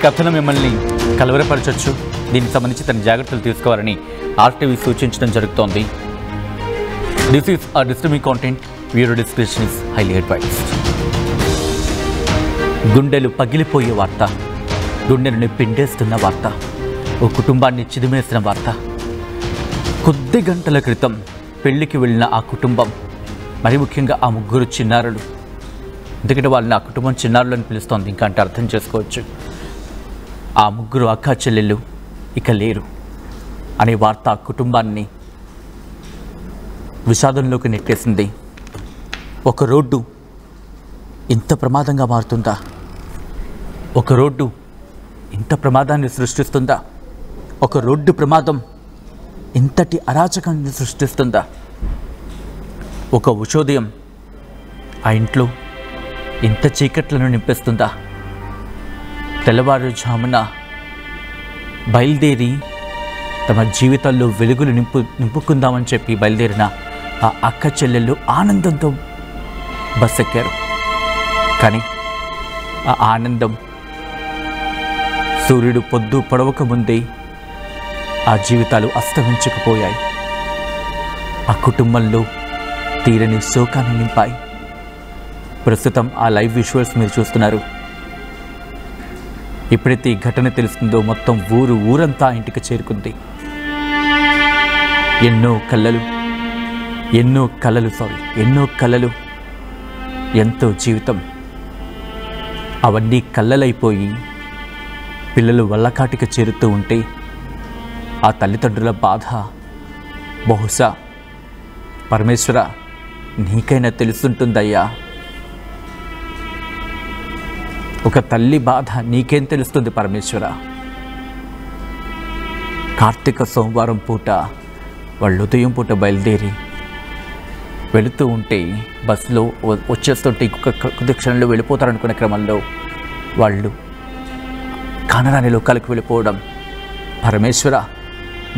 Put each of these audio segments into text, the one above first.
కథనం మిమ్మల్ని కలవరపరచవచ్చు. దీనికి సంబంధించి తన జాగ్రత్తలు తీసుకోవాలని ఆర్టీవీ సూచించడం జరుగుతోంది. This is a disturbing content. Viewer description is highly advised. గుండెలు పగిలిపోయే వార్త, గుండెలను పిండేస్తున్న వార్త, ఓ కుటుంబాన్ని చిదిమేసిన వార్త. కొద్ది గంటల క్రితం పెళ్లికి వెళ్ళిన ఆ కుటుంబం, మరి ముఖ్యంగా ఆ ముగ్గురు చిన్నారులు, ఎందుకంటే వాళ్ళని ఆ కుటుంబం చిన్నారులు అని పిలుస్తోంది, ఇంకా అంటే అర్థం చేసుకోవచ్చు. ఆ ముగ్గురు అక్కా చెల్లెళ్ళు ఇక లేరు అనే వార్త ఆ కుటుంబాన్ని విషాదంలోకి నెట్టేసింది. ఒక రోడ్డు ఇంత ప్రమాదంగా మారుతుందా? ఒక రోడ్డు ఇంత ప్రమాదాన్ని సృష్టిస్తుందా? ఒక రోడ్డు ప్రమాదం ఇంతటి అరాచకాన్ని సృష్టిస్తుందా? ఒక ఉషోదయం ఆ ఇంట్లో ఇంత చీకట్లను నింపేస్తుందా? తెల్లవారుజామున బయలుదేరి తమ జీవితాల్లో వెలుగులు నింపుకుందామని చెప్పి బయలుదేరిన ఆ అక్క చెల్లెళ్ళు ఆనందంతో బస్ ఎక్కారు. కానీ ఆ ఆనందం సూర్యుడు పొద్దు పొడవక ముందే ఆ జీవితాలు అస్తమించకపోయాయి. ఆ కుటుంబంలో తీరని శోకాన్ని నింపాయి. ప్రస్తుతం ఆ లైవ్ విజువల్స్ మీరు చూస్తున్నారు. ఎప్పుడైతే ఈ ఘటన తెలుస్తుందో మొత్తం ఊరంతా ఇంటికి చేరుకుంది. ఎన్నో కలలు, ఎంతో జీవితం అవన్నీ కళ్ళలైపోయి పిల్లలు వల్లకాటికి చేరుతూ ఉంటే ఆ తల్లిదండ్రుల బాధ బహుశా పరమేశ్వర నీకైనా తెలుస్తుంటుందయ్యా. ఒక తల్లి బాధ నీకేం తెలుస్తుంది పరమేశ్వర? కార్తీక సోమవారం పూట వాళ్ళు ఉదయం పూట బయలుదేరి వెళుతూ ఉంటే బస్సులో వచ్చేస్తుంటే కొద్ది క్షణంలో వెళ్ళిపోతారనుకునే క్రమంలో వాళ్ళు కానరాని లోకాలకు వెళ్ళిపోవడం. పరమేశ్వర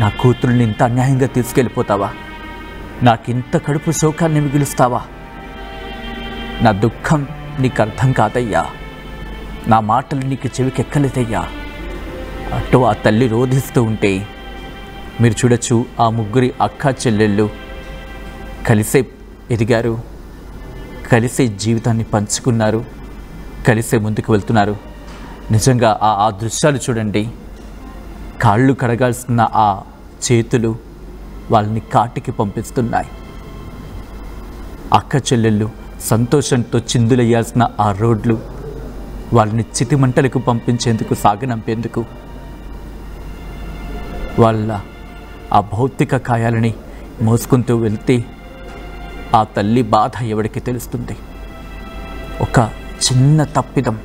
నా కూతురుని ఇంత అన్యాయంగా తీసుకెళ్ళిపోతావా? నాకింత కడుపు శోకాన్ని మిగులుస్తావా? నా దుఃఖం నీకు అర్థం కాదయ్యా, నా మాటలు నీకు చెవికెక్కలేదయ్యా అంటూ ఆ తల్లి రోధిస్తూ ఉంటే మీరు చూడొచ్చు. ఆ ముగ్గురి అక్కా చెల్లెళ్ళు కలిసే ఎదిగారు, కలిసే జీవితాన్ని పంచుకున్నారు, కలిసే ముందుకు వెళ్తున్నారు. నిజంగా ఆ దృశ్యాలు చూడండి. కాళ్ళు కడగాల్సిన ఆ చేతులు వాళ్ళని కాటికి పంపిస్తున్నాయి. అక్క చెల్లెళ్ళు సంతోషంతో చిందులయ్యాల్సిన ఆ రోడ్లు వాళ్ళని చితిమంటలకు పంపించేందుకు, సాగనంపేందుకు, వాళ్ళ ఆ భౌతిక కాయాలని మోసుకుంటూ వెళ్తే ఆ తల్లి బాధ ఎవరికి తెలుస్తుంది? ఒక చిన్న తప్పిదం,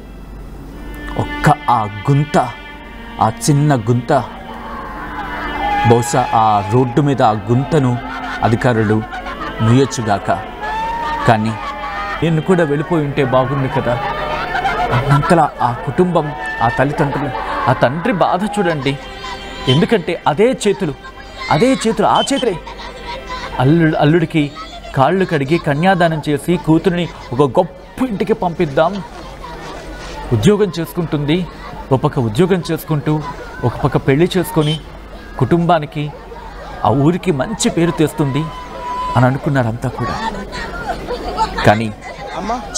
ఆ చిన్న గుంత, బహుశా ఆ రోడ్డు మీద ఆ గుంతను అధికారులు ముయ్యొచ్చుగాక. కానీ నేను కూడా వెళ్ళిపోయి ఉంటే బాగుంది కదా అన్నంతలా ఆ కుటుంబం, ఆ తల్లిదండ్రులు, ఆ తండ్రి బాధ చూడండి. ఎందుకంటే అదే చేతులు, ఆ చేతులే అల్లుడికి కాళ్ళు కడిగి కన్యాదానం చేసి కూతురిని ఒక గొప్ప ఇంటికి పంపిద్దాం, ఉద్యోగం చేసుకుంటుంది, ఒక పక్క ఉద్యోగం చేసుకుంటూ ఒక పక్క పెళ్లి చేసుకొని కుటుంబానికి ఆ ఊరికి మంచి పేరు తెస్తుంది అని అనుకున్నారంతా కూడా. కానీ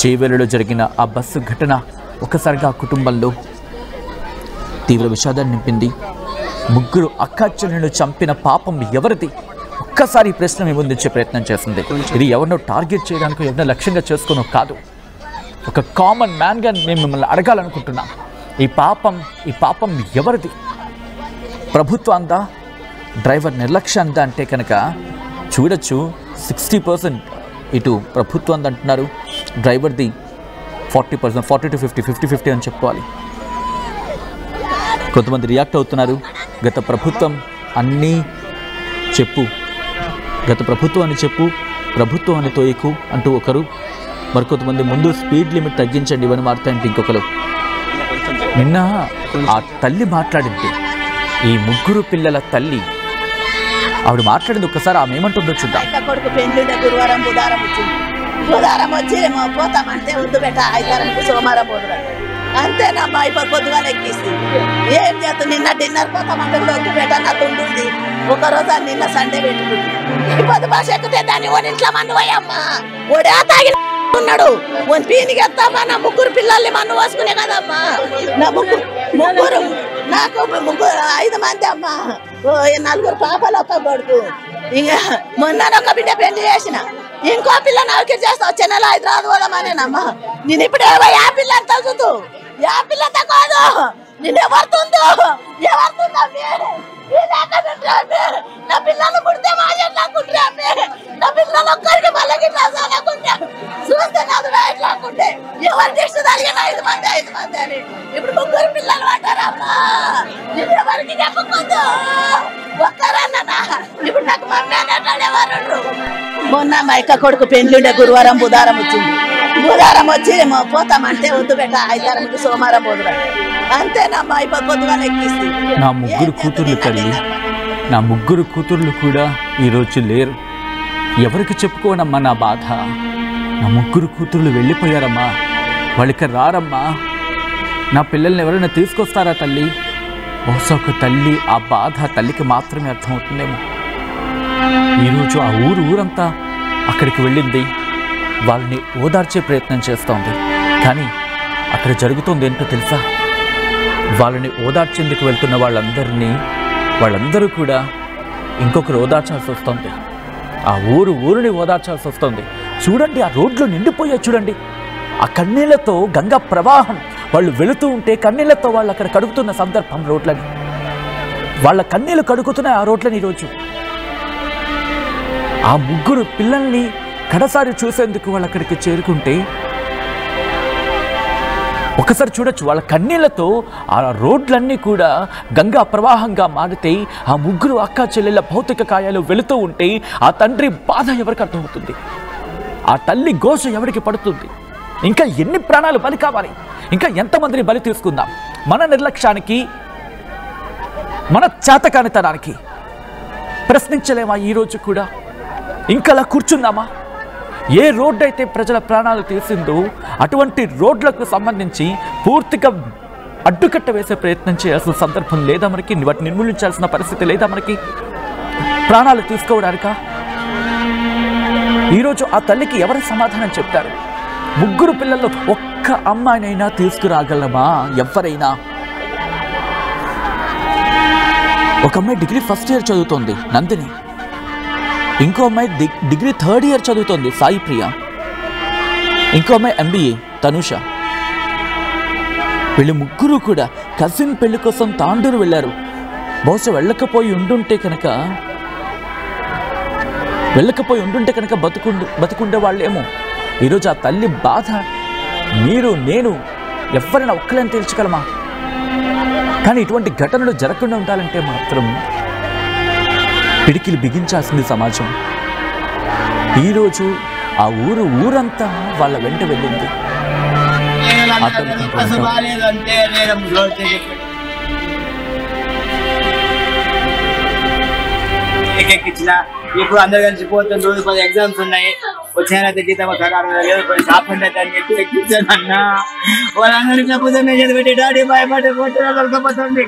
చేవేలలో జరిగిన ఆ బస్సు ఘటన ఒక్కసారిగా ఆ కుటుంబంలో తీవ్ర విషాదాన్ని నింపింది. ముగ్గురు అక్కా చెల్లెలను చంపిన పాపం ఎవరిది? ఒక్కసారి ప్రశ్న మేము ముందుంచే ప్రయత్నం చేస్తుంది. ఇది ఎవరినో టార్గెట్ చేయడానికి, ఎవరినో లక్ష్యంగా చేసుకోనో కాదు. ఒక కామన్ మ్యాన్గా మేము మిమ్మల్ని అడగాలనుకుంటున్నాం. ఈ పాపం ఎవరిది? ప్రభుత్వందా, డ్రైవర్ నిర్లక్ష్యందా అంటే కనుక చూడొచ్చు 60% ఇటు ప్రభుత్వం అంటున్నారు, డ్రైవర్ది 40%, 40 to 50, 50-50 అని చెప్పుకోవాలి. కొంతమంది రియాక్ట్ అవుతున్నారు. గత ప్రభుత్వం అని చెప్పు, ప్రభుత్వం అని తోయకు అంటూ ఒకరు, మరికొంతమంది ముందు స్పీడ్ లిమిట్ తగ్గించండి ఇవన్నీ మారుతాయంటే ఇంకొకరు. నిన్న ఆ తల్లి మాట్లాడింది, ఈ ముగ్గురు పిల్లల తల్లి, ఆవిడ మాట్లాడింది. ఒక్కసారి ఆమె ఏమంటుందో చూద్దాం. బుధారం వచ్చి పోతామంటే వద్దు బెట్ట, 5 సోమవారం పోదు. అంతేనమ్మా. ఇప్పుడు పొద్దుగా ఎక్కిస్తే ఏం చేస్తాం? నిన్న డిన్నర్ పోతామంటే వద్దు బేట నాకు ఉంటుంది. ఒకరోజు నిన్న సండే పెట్టుకుంది. ఇప్పుడు బస్ ఎక్కితే దాన్ని ఓడి ఇంట్లో మన్ను పోయమ్మా. ఓడే తాగి ఉన్నాడు. ఓన్ పీనికి ఎత్తామా? నా ముగ్గురు పిల్లల్ని మన్ను పోసుకునే కదమ్మా. నా ముగ్గురు నాకు 5 మంది అమ్మా. 4 పాపలు, 1 కొడుకు. ఇంకా మొన్న ఒక బిడ్డ పెళ్లి చేసిన. ఇంకో పిల్ల నౌకరి చేస్తా. వచ్చే నెల హైదరాబాద్ పోదామనేనమ్మా. నేను ఇప్పుడు యా పిల్లని తగ్గుతూ యా పిల్ల తగ్గదు. నేను ఎవరుతుందో నా పిల్లలు పుడితే మాట్లాడుకుంటే నా పిల్లలు ఒక్కరికి మళ్ళీ చూస్తే నాది ఎట్లాకుంటే ఎవరు చేస్తే తగిన 5 మంది అని ఇప్పుడు 3 పిల్లలు అంటారమ్మా. నేను ఎవరికి చెప్పకూడదు. ఒక్కరన్నా ఇప్పుడు నాకు మమ్మీ అనేటాడు ఎవరు. మొన్న మా అక్క కొడుకు పెళ్లిండే గురువారం బుధవారం వచ్చింది. బుధవారం వచ్చి పోతామంటే వద్దు బెట్ట ఆదివారం సోమవారం పోదురా. అంతేనమ్మా. ఇప్పుడు పొద్దుగా ఎక్కిస్తే నా 3 కూతుర్లు తల్లి, నా 3 కూతుర్లు కూడా ఈరోజు లేరు. ఎవరికి చెప్పుకోనమ్మా నా బాధ. నా 3 కూతుర్లు వెళ్ళిపోయారమ్మా. వాళ్ళకి రారమ్మా. నా పిల్లల్ని ఎవరైనా తీసుకొస్తారా తల్లి? బహుశా ఒక తల్లి ఆ బాధ తల్లికి మాత్రమే అర్థమవుతుందేమో. ఈరోజు ఆ ఊరంతా అక్కడికి వెళ్ళింది. వాళ్ళని ఓదార్చే ప్రయత్నం చేస్తోంది. కానీ అక్కడ జరుగుతుంది ఏంటో తెలుసా? వాళ్ళని ఓదార్చేందుకు వెళ్తున్న వాళ్ళందరూ కూడా ఇంకొకరు ఓదార్చాల్సి వస్తుంది. ఆ ఊరిని ఓదార్చాల్సి వస్తుంది. చూడండి, ఆ రోడ్లు నిండిపోయాయి. చూడండి, ఆ కన్నీళ్లతో గంగా ప్రవాహం. వాళ్ళు వెళుతూ ఉంటే కన్నీళ్లతో వాళ్ళు అక్కడ కడుగుతున్న సందర్భం రోడ్లని. వాళ్ళ కన్నీళ్లు కడుగుతున్నాయి ఆ రోడ్లని. ఈరోజు ఆ 3 పిల్లల్ని కడసారి చూసేందుకు వాళ్ళు అక్కడికి చేరుకుంటే ఒకసారి చూడొచ్చు, వాళ్ళ కన్నీళ్లతో ఆ రోడ్లన్నీ కూడా గంగా ప్రవాహంగా మారితే ఆ 3 అక్క చెల్లెళ్ళ భౌతిక కాయాలు వెళుతూ ఉంటే ఆ తండ్రి బాధ ఎవరికి అర్థమవుతుంది? ఆ తల్లి ఘోష ఎవరికి పడుతుంది? ఇంకా ఎన్ని ప్రాణాలు బలి కావాలి? ఇంకా ఎంతమందిని బలి తీసుకుందాం? మన నిర్లక్ష్యానికి, మన చేతకానితనానికి ప్రశ్నించలేమా? ఈరోజు కూడా ఇంకా అలా కూర్చుందామా? ఏ రోడ్డు అయితే ప్రజల ప్రాణాలు తీసిందో అటువంటి రోడ్లకు సంబంధించి పూర్తిగా అడ్డుకట్ట వేసే ప్రయత్నం చేయాల్సిన సందర్భం లేదా మనకి? వాటిని నిర్మూలించాల్సిన పరిస్థితి లేదా మనకి? ప్రాణాలు తీసుకోవడానికా? ఈరోజు ఆ తల్లికి ఎవరు సమాధానం చెప్తారు? 3 పిల్లల్లో ఒక్క అమ్మాయినైనా తీసుకురాగలమా? ఎవరైనా? ఒక అమ్మాయి డిగ్రీ ఫస్ట్ ఇయర్ చదువుతోంది, నందిని. ఇంకో అమ్మాయి డిగ్రీ 3rd ఇయర్ చదువుతోంది, సాయి ప్రియ. ఇంకో అమ్మాయి MBA, తనుష. వీళ్ళు 3 కూడా కజిన్ పెళ్లి కోసం తాండూరు వెళ్ళారు. బహుశా వెళ్ళకపోయి ఉండుంటే కనుక బతుకుండే వాళ్ళేమో. ఈరోజు ఆ తల్లి బాధ మీరు, నేను, ఎవరైనా ఒక్కలేని తీర్చగలమా? కానీ ఇటువంటి ఘటనలు జరగకుండా ఉండాలంటే మాత్రం పిడికిలు బిగించాల్సింది సమాజం. ఈరోజు ఆ ఊరంతా వాళ్ళ వెంట వెళ్ళింది. ఇప్పుడు అందరు కలిసిపోతుంది. రోజు 10 ఎగ్జామ్స్ ఉన్నాయి. వచ్చానైతే గీతమ్మ లేదు షాపింగ్ అయితే అని చెప్పి ఎక్కించాను అన్న. వాళ్ళందరికీ పొద్దున్నే చదివిపెట్టి డాడీ భయపడి దొరకపోతుంది.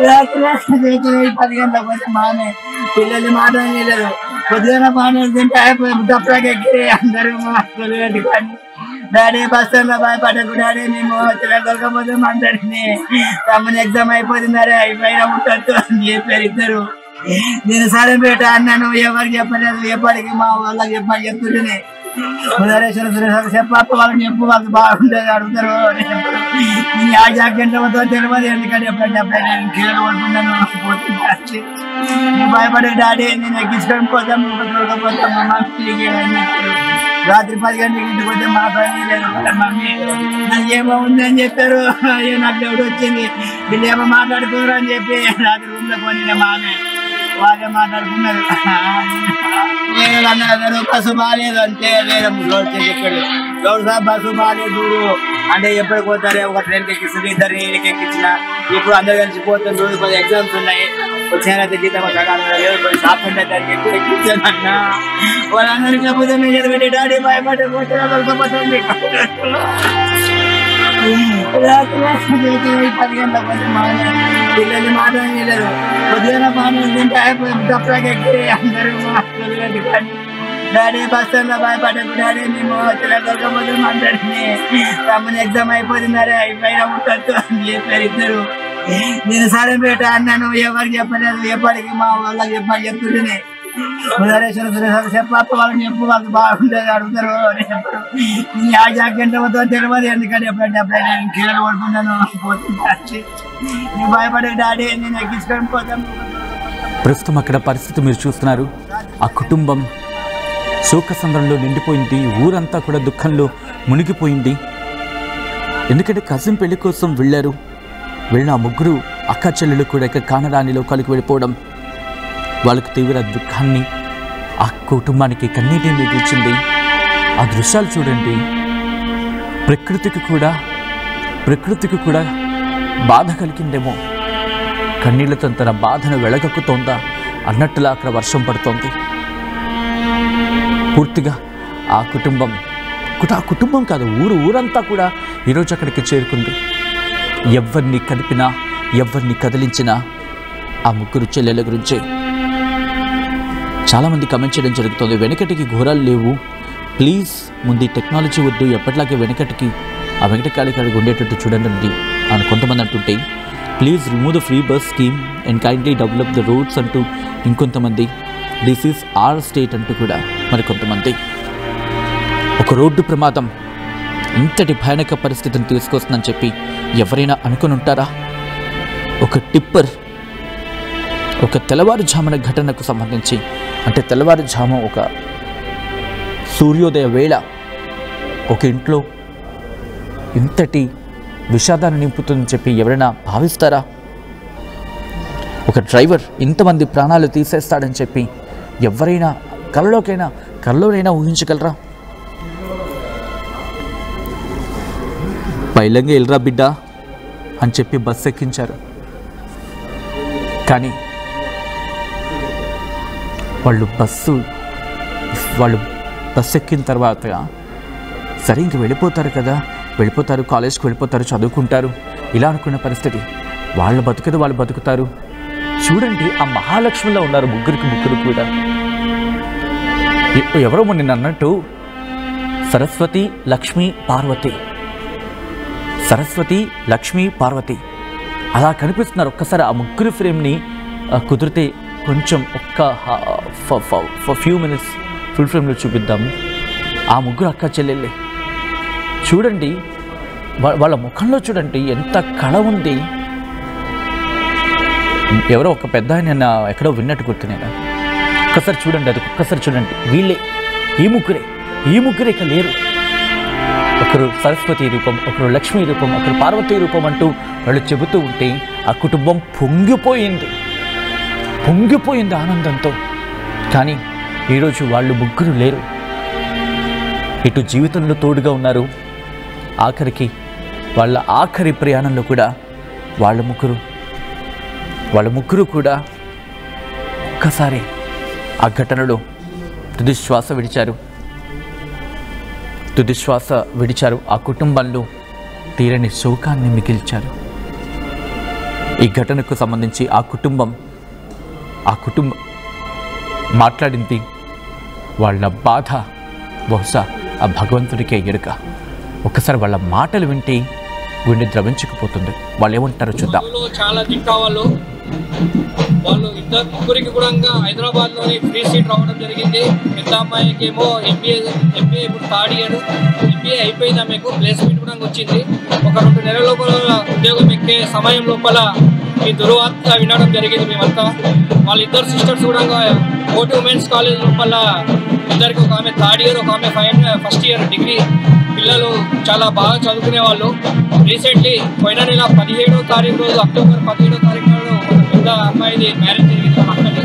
రాత్రి 10 గంటలకు వచ్చి మానే పిల్లల్ని మాట్లాడలేదు. పొద్దున మానేస్తుంటే దప్పలకి ఎక్కి అందరూ కానీ డాడీ బస్ స్టాండ్లో భయపడకు డాడీ, మేము దొరకపోతే అందరినీ తమని ఎగ్జామ్ అయిపోతుందరే అయిపోయినా ఉండొచ్చు అని చెప్పారు ఇద్దరు. నేను సరే బేట అన్నాను. ఎవరికి చెప్పలేదు. ఎప్పటికీ మా వాళ్ళకి చెప్తుంటేనే చెప్ప వాళ్ళని చెప్పు, వాళ్ళకి బాగుంటుంది అడుగుతారు. ఆ జాకెట్లతో తెలియదు. ఎందుకంటే ఎప్పుడైనా కీళ్ళు పడుతున్నాను. భయపడే డాడీ నేను ఎక్కించుకొని పోతాం దొరకపోతాం. రాత్రి 10 గంటలకి ఇంటికి పోతే మా మమ్మీ నాకు ఏమో ఉంది అని చెప్పారు. అయ్యో నాకు డౌట్ వచ్చింది. వీళ్ళు ఏమో మాట్లాడుకోరు అని చెప్పి రాత్రి రూమ్లో కొని మామే వాళ్ళే మాట్లాడుకున్నారు. నేను బస్సు బాగాలేదు అంటే వేరే చెప్పాడు. బస్సు బాగాలేదు అంటే ఎప్పటికి పోతారే ఒక ట్రైన్కి ఎక్కిస్తుంది, ఇద్దరు ఏడికి ఎక్కించిన. ఇప్పుడు అందరు కలిసి పోతారు, రోజు 10 ఎగ్జామ్స్ ఉన్నాయి. వచ్చానైతే జీతం షాప్ ఉంటే దానికి ఎక్కువ ఎక్కించాను అన్న. వాళ్ళందరికీ పొద్దున్న చదివి డాడీ భయపడే దొరకపోతుంది. రాత్రి 10 గంటలకు వచ్చి పిల్లలు మాట్లాడలేదు. పొద్దున పానీయం తింటే దప్పలాగా ఎక్కి అందరూ మాట్లాడలేదు. కానీ డాడీ బస్ స్టాండ్లో భయపడకు డాడీ, మేము వచ్చిన దొరకపోతే మాట్లాడింది. తమ్ముని ఎగ్జామ్ అయిపోతున్నారే, అయిపోయినా ఉండొచ్చు అని చెప్పారు ఇద్దరు. నేను సరే బేట అన్నాను, ఎవరికి చెప్పలేదు. ఎప్పటికీ మా వాళ్ళకి చెప్తుంటేనే చెప్ప వాళ్ళని చెప్పు, వాళ్ళు బాగుంటుంది అడుగుతారు. ఆ జాకెట్ అవుతుందో తెలియదు, ఎందుకంటే ఎప్పుడంటే నేను కీழ పడుకున్నాను పోతుంది. నేను భయపడే డాడీ నేను ఎక్కించుకొని పోతాను. ప్రస్తుతం అక్కడ పరిస్థితి మీరు చూస్తున్నారు. ఆ కుటుంబం శోకసంద్రంలో నిండిపోయింది. ఊరంతా కూడా దుఃఖంలో మునిగిపోయింది. ఎందుకంటే కజిన్ పెళ్లి కోసం వెళ్ళారు. వెళ్ళిన ఆ ముగ్గురు అక్క చెల్లెలు కూడా ఇక కానరాని లోకాలకు వెళ్ళిపోవడం వాళ్ళకు తీవ్ర దుఃఖాన్ని, ఆ కుటుంబానికి కన్నీటిని మిగిల్చింది. ఆ దృశ్యాలు చూడండి. ప్రకృతికి కూడా బాధ కలిగిందేమో. కన్నీళ్లతో తన బాధను వెళగక్కుతోందా అన్నట్టులా అక్కడ వర్షం పడుతోంది. పూర్తిగా ఆ కుటుంబం కాదు, ఊరంతా కూడా ఈరోజు అక్కడికి చేరుకుంది. ఎవరిని కదిపినా, ఎవరిని కదిలించినా ఆ ముగ్గురు చెల్లెల గురించే చాలామంది కమెంట్ చేయడం జరుగుతుంది. వెనకటికి ఘోరాలు లేవు, ప్లీజ్ ముందు టెక్నాలజీ వద్దు, ఎప్పటిలాగే వెనకటికి ఆ వెంకటకాళికాడికి ఉండేటట్టు చూడండి అని కొంతమంది అంటుంటే, please remove the free bus scheme and kindly develop the roads అంటూ ఇంకొంతమంది, దిస్ ఈజ్ ఆర్ స్టేట్ అంటూ కూడా మరికొంతమంది. ఒక రోడ్డు ప్రమాదం ఇంతటి భయానక పరిస్థితిని తీసుకొస్తుందని చెప్పి ఎవరైనా అనుకుని ఉంటారా? ఒక టిప్పర్ ఒక తెల్లవారుజామున ఘటనకు సంబంధించి, అంటే తెల్లవారుజాము ఒక సూర్యోదయ వేళ ఒక ఇంట్లో ఇంతటి విషాదాన్ని నింపుతుందని చెప్పి ఎవరైనా భావిస్తారా? ఒక డ్రైవర్ ఇంతమంది ప్రాణాలు తీసేస్తాడని చెప్పి ఎవరైనా కళ్ళలోనైనా ఊహించగలరా? పైలంగా వెళ్ళరా బిడ్డ అని చెప్పి బస్సు ఎక్కించారు. కానీ వాళ్ళు బస్సు ఎక్కిన తర్వాత సరే ఇంక వెళ్ళిపోతారు కదా, కాలేజ్కి వెళ్ళిపోతారు, చదువుకుంటారు, ఇలా అనుకున్న పరిస్థితి. వాళ్ళు బతుకుతారు, వాళ్ళు బతుకుతారు. చూడండి, ఆ మహాలక్ష్మిలో ఉన్నారు ముగ్గురు కూడా. ఎవరో నిన్న అన్నట్టు సరస్వతి లక్ష్మి పార్వతి అలా కనిపిస్తున్నారు. ఒక్కసారి ఆ ముగ్గురు ఫ్రేమ్ని కుదిరితే కొంచెం ఫ్యూ మినిట్స్ ఫుల్ ఫ్రేమ్లో చూపిద్దాము. ఆ ముగ్గురు అక్క చెల్లెళ్ళే చూడండి, వాళ్ళ ముఖంలో చూడండి ఎంత కళ ఉంది. ఎవరో ఒక పెద్ద ఆయన ఎక్కడో విన్నట్టు గుర్తు నేను. ఒక్కసారి చూడండి, వీళ్ళే ఈ ముగ్గురే ఇక లేరు. ఒకరు సరస్వతి రూపం, ఒకరు లక్ష్మీ రూపం, ఒకరు పార్వతీ రూపం అంటూ వాళ్ళు చెబుతూ ఉంటే ఆ కుటుంబం పొంగిపోయింది ఆనందంతో. కానీ ఈరోజు వాళ్ళు ముగ్గురు లేరు. ఇటు జీవితంలో తోడుగా ఉన్నారు, ఆఖరికి వాళ్ళ ఆఖరి ప్రయాణంలో కూడా వాళ్ళ ముగ్గురు కూడా ఒక్కసారి ఆ ఘటనలో తుది శ్వాస విడిచారు. ఆ కుటుంబంలో తీరని శోకాన్ని మిగిల్చారు. ఈ ఘటనకు సంబంధించి ఆ కుటుంబం మాట్లాడింది. వాళ్ళ బాధ బహుశా ఆ భగవంతుడికే ఎరుక. ఒక్కసారి వాళ్ళ మాటలు వింటే గుండె ద్రవించుకుపోతుంది. వాళ్ళు ఏమంటారో చూద్దాం. చాలా దిక్కావాళ్ళు వాళ్ళు ముగ్గురికి కూడా హైదరాబాద్లోని ఫ్రీ సీట్ రావడం జరిగింది. పెద్ద అమ్మాయికి ఏమో ఎంబీఏ ఇప్పుడు థర్డ్ ఇయర్, ఎంబీఏ అయిపోయింది. ఆమెకు ప్లేస్మెంట్ కూడా వచ్చింది. ఒక 2 నెలల లోపల ఉద్యోగం ఎక్కే సమయం లోపల ఈ దుర్వార్త వినడం జరిగింది మేమంతా. వాళ్ళిద్దరు సిస్టర్స్ కూడా కోటి ఉమెన్స్ కాలేజ్ లోపల ఇద్దరికి, ఒక ఆమె థర్డ్ ఇయర్, ఒక ఆమె ఫస్ట్ ఇయర్ డిగ్రీ పిల్లలు చాలా బాగా చదువుకునే వాళ్ళు. రీసెంట్లీ పోయిన నెల 17వ తారీఖు రోజు, అక్టోబర్ 17వ తారీఖు రోజు ఒక పెద్ద అమ్మాయిది మ్యారేజ్ జరిగింది అక్కడి.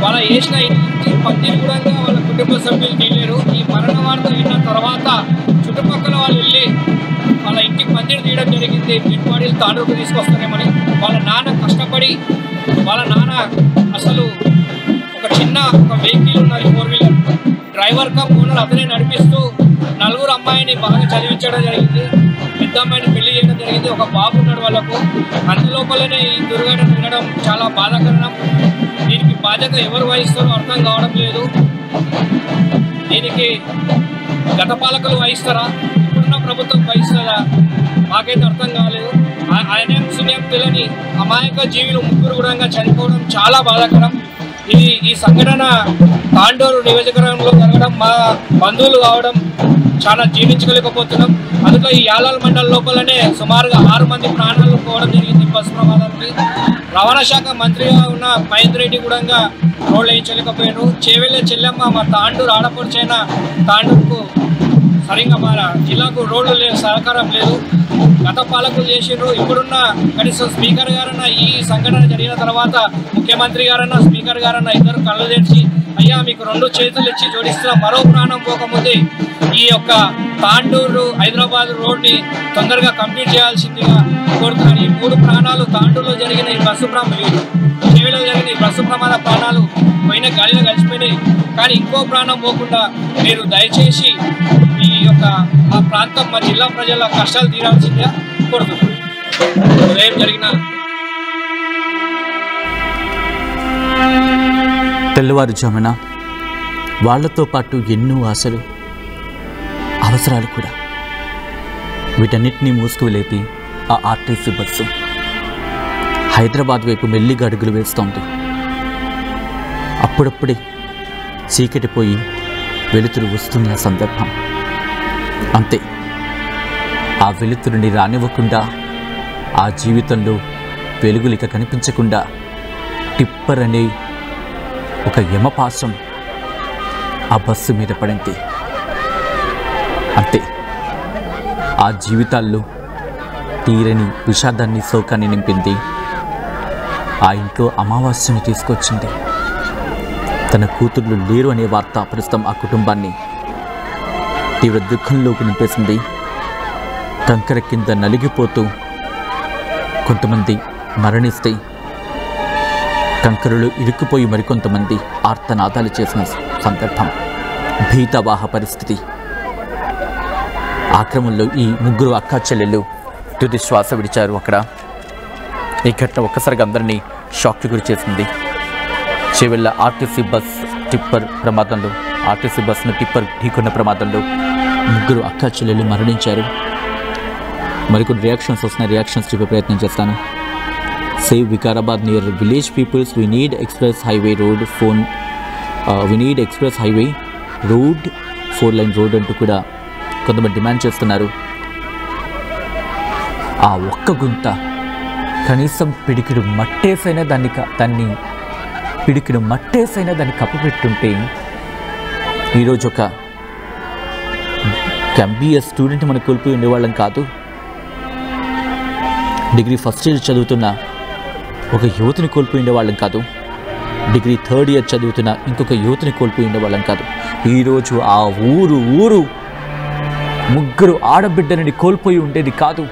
వాళ్ళ వేసిన ఇంటి పత్తిని కూడా వాళ్ళ కుటుంబ సభ్యులు తెలియరు. ఈ మరణ వార్త విన్న తర్వాత చుట్టుపక్కల వాళ్ళు వెళ్ళి పందిరి తీయడం జరిగింది. డెడ్ బాడీలు తాండూరుకు తీసుకొస్తారేమని. వాళ్ళ నాన్న కష్టపడి, వాళ్ళ నాన్న అసలు ఒక వెహికల్ ఉన్నది, 4 వీలర్, డ్రైవర్ కమ్ ఓనర్ అతనే నడిపిస్తూ 4 అమ్మాయిని బాగా చదివించడం జరిగింది. పెద్ద అమ్మాయిని పెళ్లి చేయడం జరిగింది. ఒక బాబు ఉన్నాడు వాళ్ళకు. అందులోపలనే ఈ దుర్ఘటన వినడం చాలా బాధాకరం. దీనికి బాధ్యత ఎవరు వహిస్తారో అర్థం కావడం లేదు. దీనికి గత పాలకులు వహిస్తారా, ఇప్పుడున్న ప్రభుత్వం వహిస్తారా, మాకైతే అర్థం కాలేదు. ఆయన సున్యం పిల్లని అమాయక జీవులు 3 కూడా చనిపోవడం చాలా బాధాకరం. ఈ సంఘటన తాండూరు నియోజకవర్గంలో జరగడం, మా బంధువులు కావడం చాలా జీర్ణించుకోలేకపోతున్నాం. అందులో ఈ యాలాల్ మండల లోపలనే సుమారుగా 6 మంది ప్రాణాలు పోవడం జరిగింది బస్సు ప్రమాదానికి. రవాణా శాఖ మంత్రిగా ఉన్న మహేందర్ రెడ్డి కూడా రోడ్లు వేయించలేకపోయారు. చేవెళ్ళే చెల్లెమ్మ మా తాండూరు ఆడపడిచైన తాండూరుకు సరిగ్గా మన జిల్లాకు రోడ్లు సహకారం లేదు. గత పాలకులు చేసిండ్రు. ఇప్పుడున్న కనీసం స్పీకర్ గారన్న ఈ సంఘటన జరిగిన తర్వాత ముఖ్యమంత్రి గారన్న స్పీకర్ గారన్న ఇద్దరు కళ్ళు తెరిచి, అయ్యా మీకు 2 చేతులు ఇచ్చి జోడిస్తున్న మరో ప్రాణం పోకముందే ఈ యొక్క తాండూరు హైదరాబాద్ రోడ్ని తొందరగా కంప్లీట్ చేయాల్సిందిగా కోరుతున్నాను. ఈ 3 ప్రాణాలు తాండూరులో జరిగిన ఈ బస్సు చెవిలో జరిగిన ఈ బస్సు ప్రమాద ప్రాణాలు పోయిన గాలిలో కలిసిపోయినాయి. కానీ ఇంకో ప్రాణం పోకుండా మీరు దయచేసి ఈ యొక్క ఆ ప్రాంతం మా జిల్లా ప్రజల కష్టాలు తీరాల్సిందిగా కోరుతున్నాను. ఉదయం జరిగిన తెల్లవారుజామున వాళ్లతో పాటు ఎన్నో ఆశలు, అవసరాలు కూడా, వీటన్నిటినీ మూసుకులేపి ఆ ఆర్టీసీ బస్సు హైదరాబాద్ వైపు మెల్లిగా అడుగులు వేస్తోంది. అప్పుడప్పుడే చీకటిపోయి వెలుతురు వస్తున్న సందర్భం. అంతే, ఆ వెలుతురుని రానివ్వకుండా, ఆ జీవితంలో వెలుగులిక కనిపించకుండా టిప్పర్ అనే ఒక యమపాశం ఆ బస్సు మీద పడింది. అంతే, ఆ జీవితాల్లో తీరని విషాదాన్ని, శోకాన్ని నింపింది. ఆ ఇంట్లో అమావాస్యను తీసుకొచ్చింది. తన కూతుర్లు లేరు అనే వార్త ప్రస్తుతం ఆ కుటుంబాన్ని తీవ్ర దుఃఖంలోకి నింపేసింది. కంకర కింద నలిగిపోతూ కొంతమంది మరణిస్తే, కంకరలు ఇరుక్కుపోయి మరికొంతమంది ఆర్తనాదాలు చేసిన సందర్భం. భీతవాహ పరిస్థితి. ఆక్రమంలో ఈ 3 అక్కా చెల్లెళ్ళు తుది శ్వాస విడిచారు. అక్కడ ఈ ఘటన ఒక్కసారిగా అందరినీ షాక్కి గురి చేసింది. చేవెళ్ళ ఆర్టీసీ బస్ టిప్పర్ ప్రమాదంలో, ఆర్టీసీ బస్సును టిప్పర్ ఢీకొన్న ప్రమాదంలో 3 అక్కా చెల్లెళ్ళు మరణించారు. మరికొన్ని రియాక్షన్స్ వస్తున్నాయి. రియాక్షన్స్ చూపే ప్రయత్నం చేస్తాను. Save Vikarabad near village peoples, we need express highway road, we need express highway road, 4 line road అంటూ కూడా కొంతమంది డిమాండ్ చేస్తున్నారు. ఆ ఒక్క గుంత కనీసం పిడికిడు మట్టేసైనా దాన్ని పిడికిడు మట్టేసైనా దాన్ని కప్పిపెట్టుంటే ఈరోజు ఒక ఎంబీఏ స్టూడెంట్ మనం కోల్పోయి ఉండేవాళ్ళం కాదు. డిగ్రీ ఫస్ట్ ఇయర్ చదువుతున్న ఒక యువతిని కోల్పోయి ఉండేవాళ్ళం కాదు. డిగ్రీ 3rd ఇయర్ చదువుతున్న ఇంకొక యువతిని కోల్పోయి ఉండేవాళ్ళం కాదు. ఈరోజు ఆ ఊరు 3 ఆడబిడ్డలని కోల్పోయి ఉండేది కాదు.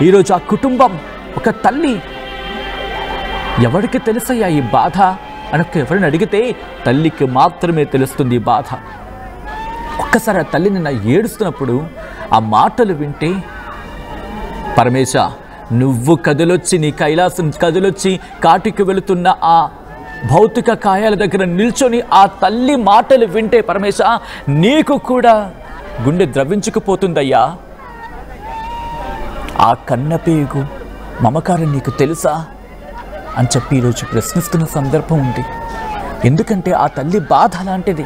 ఈరోజు ఆ కుటుంబం, ఒక తల్లి, ఎవరికి తెలుసయ్యా ఈ బాధ అని ఎవరిని అడిగితే తల్లికి మాత్రమే తెలుస్తుంది ఈ బాధ. ఒక్కసారి ఆ తల్లిని నా ఏడుస్తున్నప్పుడు ఆ మాటలు వింటే, పరమేశ నువ్వు కదిలొచ్చి, నీ కైలాసం కదిలొచ్చి కాటికి వెళుతున్న ఆ భౌతిక కాయాల దగ్గర నిల్చొని ఆ తల్లి మాటలు వింటే పరమేశ నీకు కూడా గుండె ద్రవించుకుపోతుందయ్యా. ఆ కన్నపేగు మమకారం నీకు తెలుసా అని చెప్పి ఈరోజు ప్రశ్నిస్తున్న సందర్భం ఉంది. ఎందుకంటే ఆ తల్లి బాధ అలాంటిది.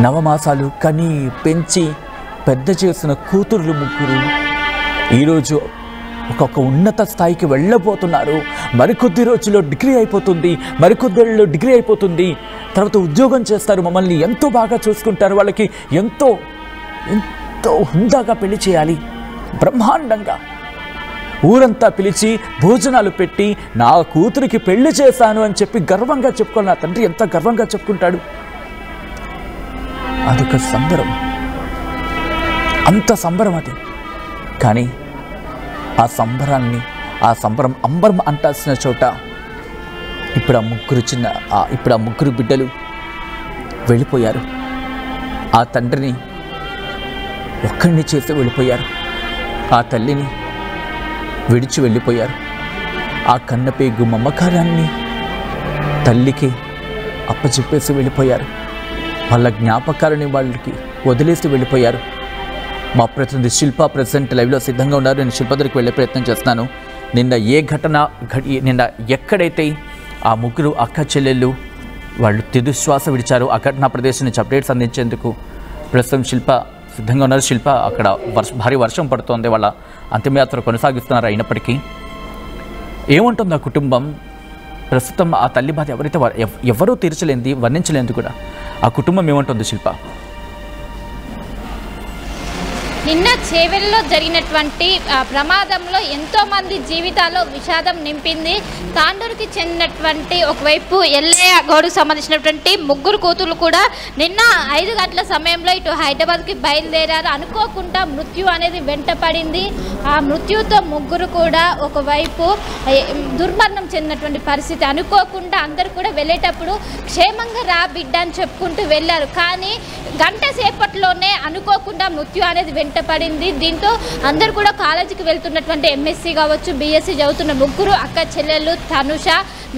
నవమాసాలు కని పెంచి పెద్ద చేసిన కూతుర్లు 3 ఈరోజు ఒక్కొక్క ఉన్నత స్థాయికి వెళ్ళబోతున్నారు. మరికొద్ది రోజుల్లో డిగ్రీ అయిపోతుంది, మరికొద్దేళ్ళలో డిగ్రీ అయిపోతుంది, తర్వాత ఉద్యోగం చేస్తారు, మమ్మల్ని ఎంతో బాగా చూసుకుంటారు, వాళ్ళకి ఎంతో ఎంతో హుందాగా పెళ్లి చేయాలి, బ్రహ్మాండంగా ఊరంతా పిలిచి భోజనాలు పెట్టి నా కూతురికి పెళ్లి చేశాను అని చెప్పి గర్వంగా చెప్పుకోవాలి. నా తండ్రి ఎంత గర్వంగా చెప్పుకుంటాడు. అదొక సంబరం, అంత సంబరం అది. కానీ ఆ సంబరం అంబరం అంటాల్సిన చోట ఇప్పుడు ఆ ముగ్గురు బిడ్డలు వెళ్ళిపోయారు. ఆ తండ్రిని ఒక్కడిని చేసి వెళ్ళిపోయారు. ఆ తల్లిని విడిచి వెళ్ళిపోయారు. ఆ కన్నపేగు మమకారాన్ని తల్లికి అప్పచెప్పేసి వెళ్ళిపోయారు. వాళ్ళ జ్ఞాపకాలని వాళ్ళకి వదిలేసి వెళ్ళిపోయారు. మా ప్రతినిధి శిల్ప ప్రెసెంట్ లైవ్లో సిద్ధంగా ఉన్నారు. నేను శిల్ప దగ్గరికి వెళ్ళే ప్రయత్నం చేస్తున్నాను. నిన్న ఎక్కడైతే ఆ ముగ్గురు అక్క చెల్లెళ్ళు వాళ్ళు తుదిశ్వాస విడిచారు, ఆ ఘటనా ప్రదేశం నుంచి అప్డేట్స్ అందించేందుకు ప్రస్తుతం శిల్ప సిద్ధంగా ఉన్నారు. శిల్ప, అక్కడ భారీ వర్షం పడుతోంది, వాళ్ళ అంతిమయాత్ర కొనసాగిస్తున్నారు. అయినప్పటికీ ఏముంటుంది ఆ కుటుంబం ప్రస్తుతం? ఆ తల్లి బాధ ఎవరూ తీర్చలేంది, వర్ణించలేంది కూడా. ఆ కుటుంబం ఏముంటుంది శిల్ప? నిన్న చేవెల్లో జరిగినటువంటి ప్రమాదంలో ఎంతోమంది జీవితాల్లో విషాదం నింపింది. తాండూరుకి చెందినటువంటి ఒకవైపు ఎల్లయ్య గౌడ్కు సంబంధించినటువంటి ముగ్గురు కూతురు కూడా నిన్న 5 గంటల సమయంలో ఇటు హైదరాబాద్కి బయలుదేరారు. అనుకోకుండా మృత్యు అనేది వెంటపడింది. ఆ మృత్యుతో ముగ్గురు కూడా ఒకవైపు దుర్మరణం చెందినటువంటి పరిస్థితి. అనుకోకుండా అందరూ కూడా వెళ్ళేటప్పుడు క్షేమంగా రా బిడ్డ అని చెప్పుకుంటూ వెళ్ళారు. కానీ గంట సేపట్లోనే అనుకోకుండా మృత్యు అనేది వెంటపడింది. దీంతో అందరూ కూడా కాలేజీకి వెళ్తున్నటువంటి ఎంఎస్సీ కావచ్చు, బీఎస్సీ చదువుతున్న ముగ్గురు అక్క చెల్లెళ్ళు తనుష,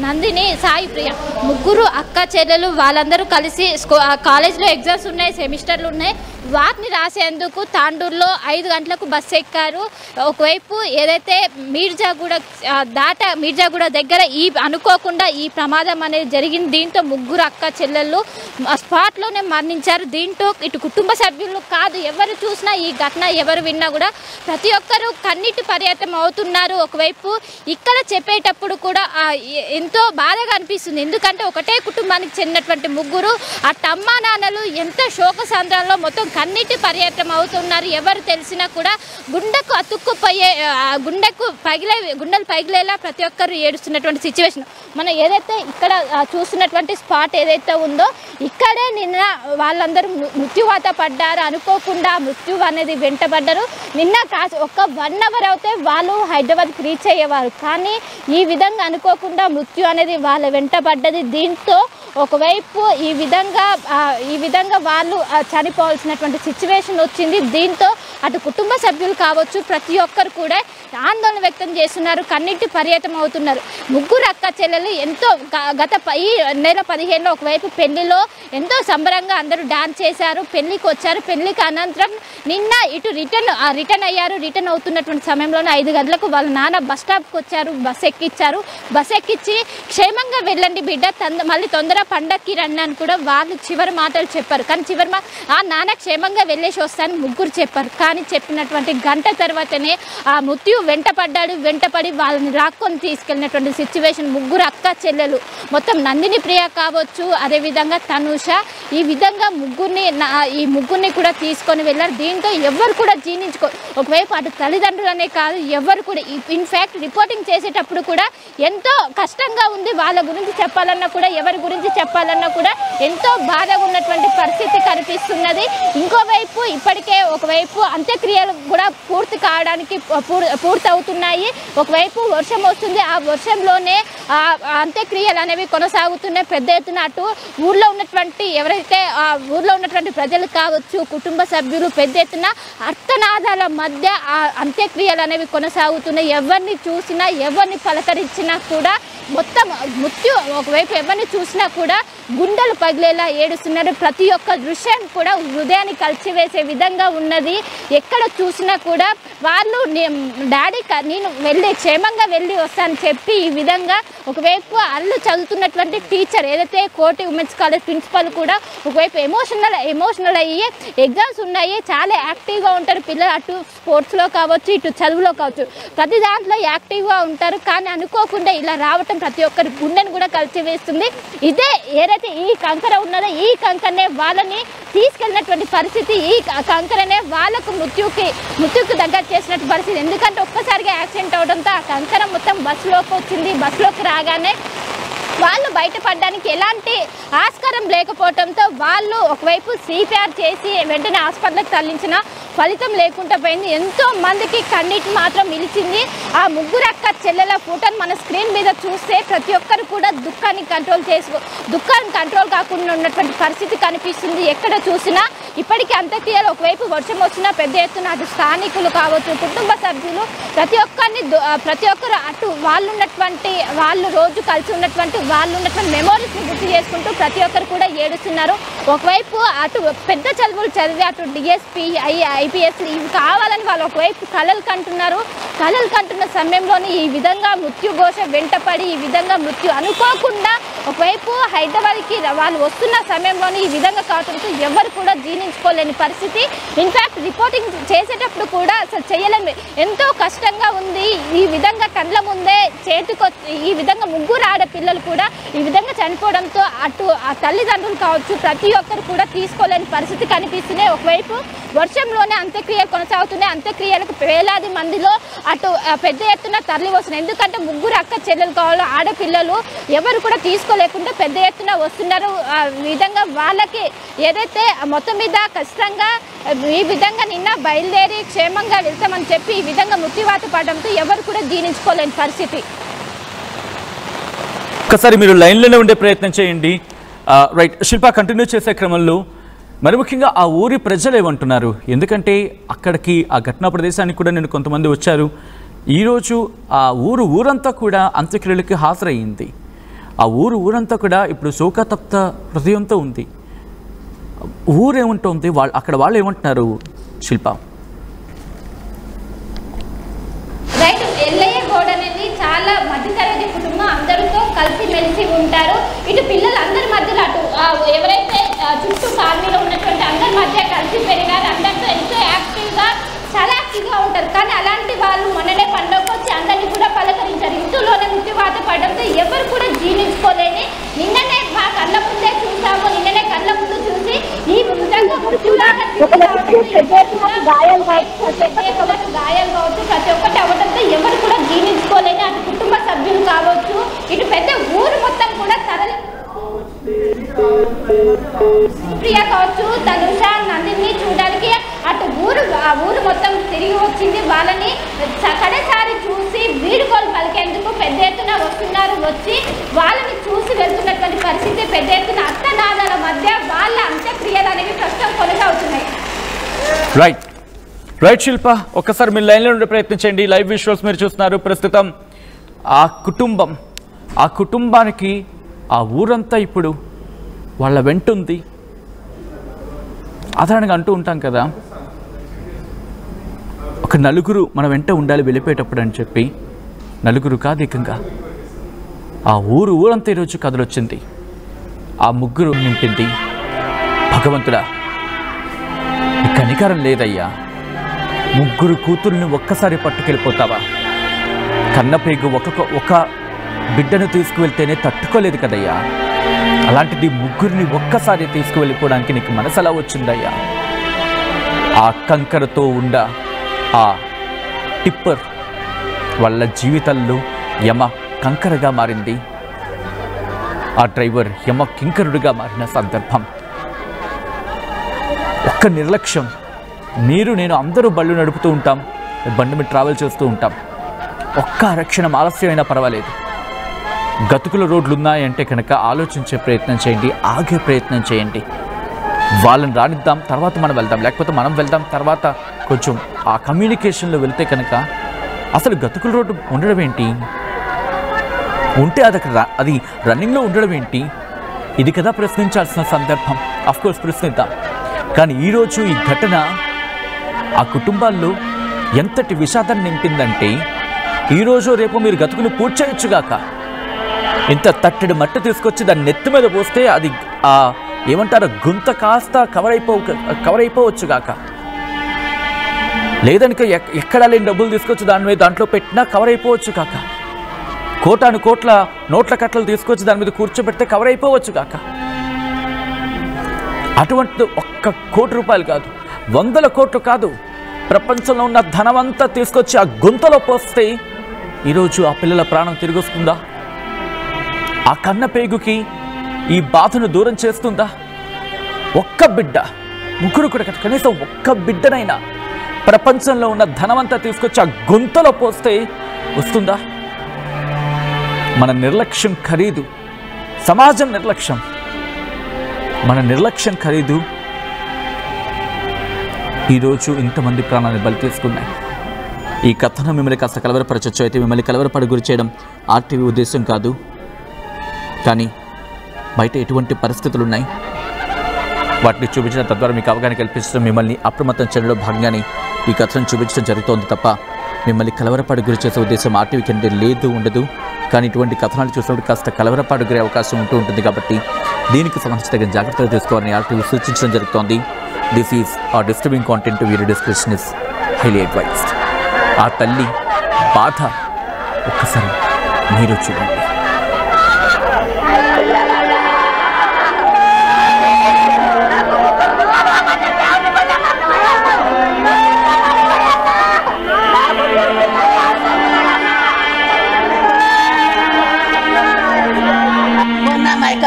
నందిని, సాయి ప్రియ, ముగ్గురు అక్క చెల్లెలు వాళ్ళందరూ కలిసి కాలేజీలో ఎగ్జామ్స్ ఉన్నాయి, సెమిస్టర్లు ఉన్నాయి, వాటిని రాసేందుకు తాండూరులో 5 గంటలకు బస్సు ఎక్కారు. ఒకవైపు ఏదైతే మీర్జాగూడ దగ్గర అనుకోకుండా ఈ ప్రమాదం అనేది జరిగింది. దీంతో ముగ్గురు అక్క చెల్లెళ్ళు స్పాట్లోనే మరణించారు. దీంతో ఇటు కుటుంబ సభ్యులు కాదు, ఎవరు చూసినా ఈ ఘటన ఎవరు విన్నా కూడా ప్రతి ఒక్కరూ కన్నీటి పర్యంతం అవుతున్నారు. ఒకవైపు ఇక్కడ చెప్పేటప్పుడు కూడా ఎంతో బాధగా అనిపిస్తుంది. ఎందుకంటే ఒకటే కుటుంబానికి చెందినటువంటి ముగ్గురు అమ్మా నాన్నలు ఎంత శోక సంద్రంలో మొత్తం కన్నీటి పర్యంతం అవుతున్నారు. ఎవరు తెలిసినా కూడా గుండెకు అతుక్కుపోయే గుండెలు పగిలేలా ప్రతి ఒక్కరు ఏడుస్తున్నటువంటి సిచ్యువేషన్. మనం ఏదైతే ఇక్కడ చూస్తున్నటువంటి స్పాట్ ఏదైతే ఉందో ఇక్కడే నిన్న వాళ్ళందరూ మృత్యువాత పడ్డారు. అనుకోకుండా మృత్యు అనేది వెంటబడ్డారు. నిన్న ఒక 1 అవర్ అయితే వాళ్ళు హైదరాబాద్కి రీచ్ అయ్యేవారు. కానీ ఈ విధంగా అనుకోకుండా మృత్యు అనేది వాళ్ళ వెంటబడ్డది. దీంతో ఒకవైపు ఈ విధంగా వాళ్ళు చనిపోవాల్సినటువంటి సిచ్యువేషన్ వచ్చింది. దీంతో అటు కుటుంబ సభ్యులు కావచ్చు ప్రతి ఒక్కరు కూడా ఆందోళన వ్యక్తం చేస్తున్నారు, కన్నీటి పర్యంతం అవుతున్నారు. ముగ్గురు అక్క చెల్లెలు ఎంతో ఈ నెల 15లో ఒకవైపు పెళ్లిలో ఎంతో సంబరంగా అందరూ డాన్స్ చేశారు, పెళ్లికి వచ్చారు. పెళ్లికి అనంతరం నిన్న ఇటు రిటర్న్ అయ్యారు. రిటర్న్ అవుతున్నటువంటి సమయంలోనే 5 గంటలకు వాళ్ళ నాన్న బస్ స్టాప్కి వచ్చారు, బస్ ఎక్కించి క్షేమంగా వెళ్ళండి బిడ్డ, మళ్ళీ తొందర పండక్కి రండి అని కూడా వాళ్ళు చివరి మాటలు చెప్పారు. కానీ ఆ నాన్న క్షేమంగా వెళ్ళేసి వస్తానని ముగ్గురు చెప్పారు. కానీ చెప్పినటువంటి గంట తర్వాతనే ఆ మృత్యు వెంటపడి వాళ్ళని రాక్కొని తీసుకెళ్ళినటువంటి సిచ్యువేషన్. ముగ్గురు అక్క చెల్లెలు మొత్తం నందిని ప్రియ కావచ్చు, అదేవిధంగా తనుష, ఈ విధంగా ముగ్గురిని కూడా తీసుకొని వెళ్ళారు. దీంతో ఎవరు కూడా ఒకవైపు అటు తల్లిదండ్రులనే కాదు ఎవరు కూడా ఇన్ఫ్యాక్ట్ రిపోర్టింగ్ చేసేటప్పుడు కూడా ఎంతో కష్టంగా ఉంది. వాళ్ళ గురించి చెప్పాలన్నా కూడా ఎవరి గురించి చెప్పాలన్నా కూడా ఎంతో బాధగా ఉన్నటువంటి పరిస్థితి కనిపిస్తున్నది. ఇంకోవైపు ఇప్పటికే ఒకవైపు అంత్యక్రియలు కూడా పూర్తవుతున్నాయి. ఒకవైపు వర్షం వస్తుంది, ఆ వర్షంలోనే అంత్యక్రియలు అనేవి కొనసాగుతున్నాయి. పెద్ద ఎత్తున అటు ఊళ్ళో ఉన్నటువంటి ప్రజలు కావచ్చు, కుటుంబ సభ్యులు పెద్ద ఎత్తున అర్థనాదాల మధ్య ఆ అంత్యక్రియలు అనేవి కొనసాగుతున్నాయి. ఎవరిని చూసినా ఎవరిని పలకరించినా కూడా మొత్తం మృత్యు ఒకవైపు ఎవరిని చూసినా కూడా గుండెలు పగిలేలా ఏడుస్తున్నారు. ప్రతి ఒక్క దృశ్యం కూడా హృదయాన్ని కలిసివేసే విధంగా ఉన్నది. ఎక్కడ చూసినా కూడా వాళ్ళు డాడీ నేను క్షేమంగా వెళ్ళి వస్తానని చెప్పి ఈ విధంగా ఒకవైపు అల్లు చదువుతున్నటువంటి టీచర్ ఏదైతే కోటి ఉమెన్స్ కాలేజ్ ప్రిన్సిపల్ కూడా ఒకవైపు ఎమోషనల్ అయ్యి ఎగ్జామ్స్ ఉన్నాయి, చాలా యాక్టివ్గా ఉంటారు పిల్లలు, అటు స్పోర్ట్స్లో కావచ్చు ఇటు చదువులో కావచ్చు ప్రతి దాంట్లో యాక్టివ్గా ఉంటారు. కానీ అనుకోకుండా ఇలా రావటం ప్రతి ఒక్కరి గుండెను కూడా కలిసివేస్తుంది. ఇదే ఏదైతే ఈ కంకర ఉన్నదో ఈ కంకరనే వాళ్ళని తీసుకెళ్ళినటువంటి పరిస్థితి, ఈ కంకరనే వాళ్ళకు మృత్యుకి దగ్గర చేసినట్టు పరిస్థితి. ఎందుకంటే ఒక్కసారిగా యాక్సిడెంట్ అవడంతో ఆ కంకర మొత్తం బస్సులోకి వచ్చింది. బస్సులోకి రాగానే వాళ్ళు బయటపడడానికి ఎలాంటి ఆస్కారం లేకపోవడంతో వాళ్ళు ఒకవైపు సిపిఆర్ చేసి వెంటనే హాస్పిటల్కి తరలించిన ఫలితం లేకుండా పోయింది. ఎంతో మందికి కన్నీటి మాత్రం నిలిచింది. ఆ ముగ్గురు అక్క చెల్లెల ఫోటోను మన స్క్రీన్ మీద చూస్తే ప్రతి ఒక్కరు కూడా దుఃఖాన్ని కంట్రోల్ కాకుండా ఉన్నటువంటి పరిస్థితి కనిపిస్తుంది. ఎక్కడ చూసినా ఇప్పటికీ అంత్యక్రియలు ఒకవైపు వర్షం వచ్చినా పెద్ద ఎత్తున అటు స్థానికులు కావచ్చు, కుటుంబ సభ్యులు ప్రతి ఒక్కరు అటు వాళ్ళు రోజు కలిసి ఉన్నటువంటి మెమోరీస్ని గుర్తు చేసుకుంటూ ప్రతి ఒక్కరు కూడా ఏడుస్తున్నారు. ఒకవైపు అటు పెద్ద చదువులు చదివి అటు డిఎస్పీ ఐపీఎస్ ఇవి కావాలని వాళ్ళు ఒకవైపు కలలు కంటున్న సమయంలోని ఈ విధంగా మృత్యుఘోష వెంటపడి ఈ విధంగా మృత్యు అనుకోకుండా ఒకవైపు హైదరాబాద్కి వాళ్ళు వస్తున్న సమయంలోని ఈ విధంగా కావడంతో ఎవరు కూడా జీర్ణించుకోలేని పరిస్థితి. ఇన్ఫ్యాక్ట్ రిపోర్టింగ్ చేసేటప్పుడు కూడా అసలు చేయలేము, ఎంతో కష్టంగా ఉంది. ఈ విధంగా కళ్ళ ముందే ఈ విధంగా ముగ్గురు ఆడపిల్లలు కూడా ఈ విధంగా చనిపోవడంతో అటు ఆ తల్లిదండ్రులు కావచ్చు ప్రతి ఒక్కరు కూడా తీసుకోలేని పరిస్థితి కనిపిస్తున్నాయి. ఒకవైపు వర్షంలోనే అంత్యక్రియలు కొనసాగుతున్నాయి. అంత్యక్రియలకు వేలాది మందిలో అటు పెద్ద ఎత్తున తరలి వస్తున్నారు. ఎందుకంటే ముగ్గురు అక్క చెల్లెలు కావాలి, ఆడపిల్లలు ఎవరు కూడా తీసుకోలేకుండా పెద్ద ఎత్తున వస్తున్నారు. ఆ విధంగా వాళ్ళకి ఏదైతే మొత్తం మీద ఖచ్చితంగా ఈ విధంగా నిన్న బయలుదేరి క్షేమంగా వెళ్తామని చెప్పి ఈ విధంగా మృత్యువాత పడడంతో ఎవరు కూడా జీర్ణించుకోలేని పరిస్థితి. ఒకసారి మీరు లైన్లోనే ఉండే ప్రయత్నం చేయండి. రైట్ శిల్ప, కంటిన్యూ చేసే క్రమంలో మరి ముఖ్యంగా ఆ ఊరి ప్రజలు ఏమంటున్నారు? ఎందుకంటే అక్కడికి ఆ ఘటనా ప్రదేశానికి కూడా నేను కొంతమంది వచ్చారు. ఈరోజు ఆ ఊరంతా కూడా అంత్యక్రియలకి హాజరయ్యింది. ఆ ఊరంతా కూడా ఇప్పుడు శోకతప్త హృదయంతో ఉంది. ఊరేమంటుంది, అక్కడ వాళ్ళు ఏమంటున్నారు శిల్ప? ఎల్లయ్య గౌడ్ అనేది చాలా మధ్యతరగతి కుటుంబం, అందరితో కలిసిమెలిసి ఉంటారు. ఇటు పిల్లలందరి మధ్యలో అటు ఎవరైతే చుట్టూ కాలనీలో ఉన్నటువంటి అందరి మధ్య కలిసి పెరిగారు. అందరితో ఎంతో చాలా యాక్టివ్గా ఉంటారు. కానీ అలాంటి వాళ్ళు మొన్ననే పండుగకు వచ్చి అందరినీ కూడా పలకరించారు. ఇంట్లోనే మృత్యువాత పడడంతో ఎవరు కూడా జీర్ణించుకోలేని నిన్ననే మా కళ్ళ ముందే చూసాము. నిన్ననే కళ్ళ ముందు చూసి ఈ విధంగా గాయాలు కావచ్చు ప్రతి ఒక్కటి అవ్వడంతో ఎవరు కూడా జీర్ణించుకోలేని అటు కుటుంబ సభ్యులు కావచ్చు, ఇటు పెద్ద ఊరు మొత్తం కూడా ప్రియ కావచ్చు, తనుష, నందిని చూడడానికి అటు ఆ ఊరు మొత్తం తిరిగి వచ్చింది. వాళ్ళని కడసారి చూసి వీడుకోలు పలికేందుకు పెద్ద ఎత్తున వస్తున్నారు. వచ్చి వాళ్ళని చూసి వెళ్తున్నటువంటి పరిస్థితి. పెద్ద ఎత్తున అత్తనాదాల మధ్య వాళ్ళ అంత్యక్రియలు అనేవి ప్రస్తుతం కొనసాగుతున్నాయి. రైట్ శిల్ప, ఒక్కసారి మీరు లైన్లో ఉండే ప్రయత్నం చేయండి. లైవ్ విజువల్స్ మీరు చూస్తున్నారు. ప్రస్తుతం ఆ కుటుంబానికి ఆ ఊరంతా ఇప్పుడు వాళ్ళ వెంటుంది. సాధారణంగా అంటూ ఉంటాం కదా, ఒక నలుగురు మన వెంట ఉండాలి వెళ్ళిపోయేటప్పుడు అని చెప్పి. నలుగురు కాదు, ఏకంగా ఆ ఊరంతా ఈరోజు కథలొచ్చింది. ఆ ముగ్గురు నింపింది. భగవంతుడా, నీ కనికరం లేదయ్యా, ముగ్గురు కూతుర్ని ఒక్కసారి పట్టుకెళ్ళిపోతావా? కన్నపేగు ఒక బిడ్డను తీసుకువెళ్తేనే తట్టుకోలేదు కదయ్యా, అలాంటిది ముగ్గురిని ఒక్కసారి తీసుకువెళ్ళిపోవడానికి నీకు మనసు ఎలా వచ్చిందయ్యా? ఆ కంకరతో ఉండ ఆ టిప్పర్ వాళ్ళ జీవితాల్లో యమ కంకరగా మారింది. ఆ డ్రైవర్ యమ కింకరుడిగా మారిన సందర్భం. ఒక్క నిర్లక్ష్యం. నేను అందరూ బళ్ళు నడుపుతూ ఉంటాం, బండి మీద ట్రావెల్ చేస్తూ ఉంటాం. ఒక్క రక్షణ ఆలస్యమైనా పర్వాలేదు. గతుకుల రోడ్లు ఉన్నాయంటే కనుక ఆలోచించే ప్రయత్నం చేయండి, ఆగే ప్రయత్నం చేయండి. వాళ్ళని రానిద్దాం, తర్వాత మనం వెళ్దాం, లేకపోతే మనం వెళ్దాం తర్వాత కొంచెం ఆ కమ్యూనికేషన్లో వెళ్తే కనుక అసలు గతుకుల రోడ్డు ఉండడం ఏంటి? ఉంటే అది రన్నింగ్లో ఉండడం ఏంటి? ఇది కదా ప్రశ్నించాల్సిన సందర్భం. అఫ్కోర్స్ ప్రశ్నిద్దాం. కానీ ఈరోజు ఈ ఘటన ఆ కుటుంబాల్లో ఎంతటి విషాదాన్ని నింపిందంటే, ఈరోజు రేపు మీరు గతుకుని పూర్తి చేయొచ్చుగాక, ఇంత తట్టడి మట్టి తీసుకొచ్చి దాన్ని నెత్తి మీద పోస్తే అది ఏమంటారు గుంత కాస్త కవర్ అయిపోవచ్చుగాక, లేదనుక ఎక్కడా లేని డబ్బులు తీసుకొచ్చి దాంట్లో పెట్టినా కవర్ అయిపోవచ్చు కాక, కోటాను కోట్ల నోట్ల కట్టలు తీసుకొచ్చి దాని మీద కూర్చోబెడితే కవర్ అయిపోవచ్చు కాక. అటువంటి ఒక్క కోటి రూపాయలు కాదు, 100 కోట్లు కాదు, ప్రపంచంలో ఉన్న ధనమంతా తీసుకొచ్చి ఆ గుంతలో పోస్తే ఈరోజు ఆ పిల్లల ప్రాణం తిరిగి వస్తుందా? ఆ కన్న పేగుకి ఈ బాధను దూరం చేస్తుందా? ఒక్క బిడ్డ, ముగ్గురు కూడా కనీసం ఒక్క బిడ్డనైనా ప్రపంచంలో ఉన్న ధనమంతా తీసుకొచ్చి ఆ గుంతలో పోస్తే వస్తుందా? మన నిర్లక్ష్యం ఖరీదు, సమాజం నిర్లక్ష్యం, మన నిర్లక్ష్యం ఖరీదు ఈరోజు ఇంతమంది ప్రాణాన్ని బలి తీసుకున్నాయి. ఈ కథను మిమ్మల్ని కాస్త కలవరపరచచ్చు. అయితే మిమ్మల్ని కలవరపడి గురి చేయడం ఆర్టీవీ ఉద్దేశం కాదు. కానీ బయట ఎటువంటి పరిస్థితులు ఉన్నాయి వాటిని చూపించడం, తద్వారా మీకు అవగాహన కల్పించడం, మిమ్మల్ని అప్రమత్తం చేయడంలో భాగంగానే ఈ కథను చూపించడం జరుగుతోంది తప్ప మిమ్మల్ని కలవరపాటు గురి చేసే ఉద్దేశం ఆర్టీవీకి అంటే లేదు, ఉండదు. కానీ ఇటువంటి కథనాలు చూసినప్పుడు కాస్త కలవరపాటు గురే అవకాశం ఉంటుంది కాబట్టి దీనికి సంబంధించి తగిన జాగ్రత్తలు తీసుకోవాలని ఆర్టీవీ సూచించడం జరుగుతోంది. దిస్ ఈజ్ ఆ disturbing content, video description is highly advised. ఆ తల్లి బాధ ఒక్కసారి మీరు చూడండి.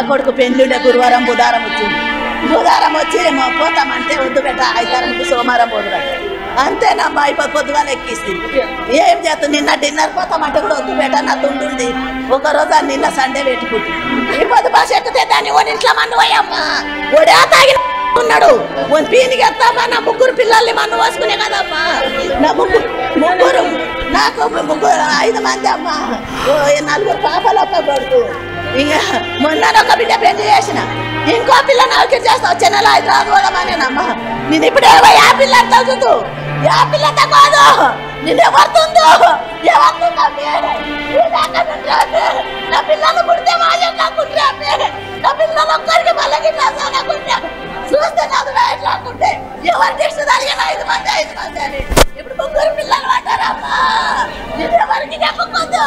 కొడుకు పెళ్ళిండే గురువారం బుధవారం వచ్చి పోతామంటే వద్దు బెట్ట ఐతారానికి సోమవారం పోదు బెట్ట అంతేనమ్మా. ఇప్పుడు పొద్దుగా ఎక్కిస్తుంది. ఏం చేస్తుంది? నిన్న డిన్నర్ పోతామంటే కూడా వద్దు బెట్ట నా తుండుంది. ఒకరోజు నిన్న సండే పెట్టుకుంటుంది. ఇప్పుడు బస్ ఎక్కితే దాన్ని ఓ ఇంట్లో మన్ను పోయమ్మా. ఓడే తాగి ఉన్నాడు. పీనికి ఎత్తామా? నా ముగ్గురు పిల్లల్ని మన్ను పోసుకునే కదమ్మా. నా ముగ్గురు నాకు 5 మంది అమ్మా. 4 పాపలు ఒక్క కొడుకు. ఇంకా మొన్న ఒక బిడ్డ పెళ్లి చేసిన, ఇంకో పిల్ల నౌకరి చేస్తా. వచ్చే నెల హైదరాబాద్ పోదామనేనమ్మా. నేను ఇప్పుడు యా పిల్ల తగ్గుతూ యా పిల్లతో కాదు నేను ఎవరుతుందో నా పిల్లలు పుడితే మాజం కాకుంటే నా పిల్లలు ఒక్కరికి మళ్ళీ చూస్తే నాకు రాకుంటే ఎవరు నెక్స్ట్ జరిగిన 5 మంది అని ఇప్పుడు 3 పిల్లలు పడ్డారమ్మా. నేను ఎవరికి చెప్పకూడదు.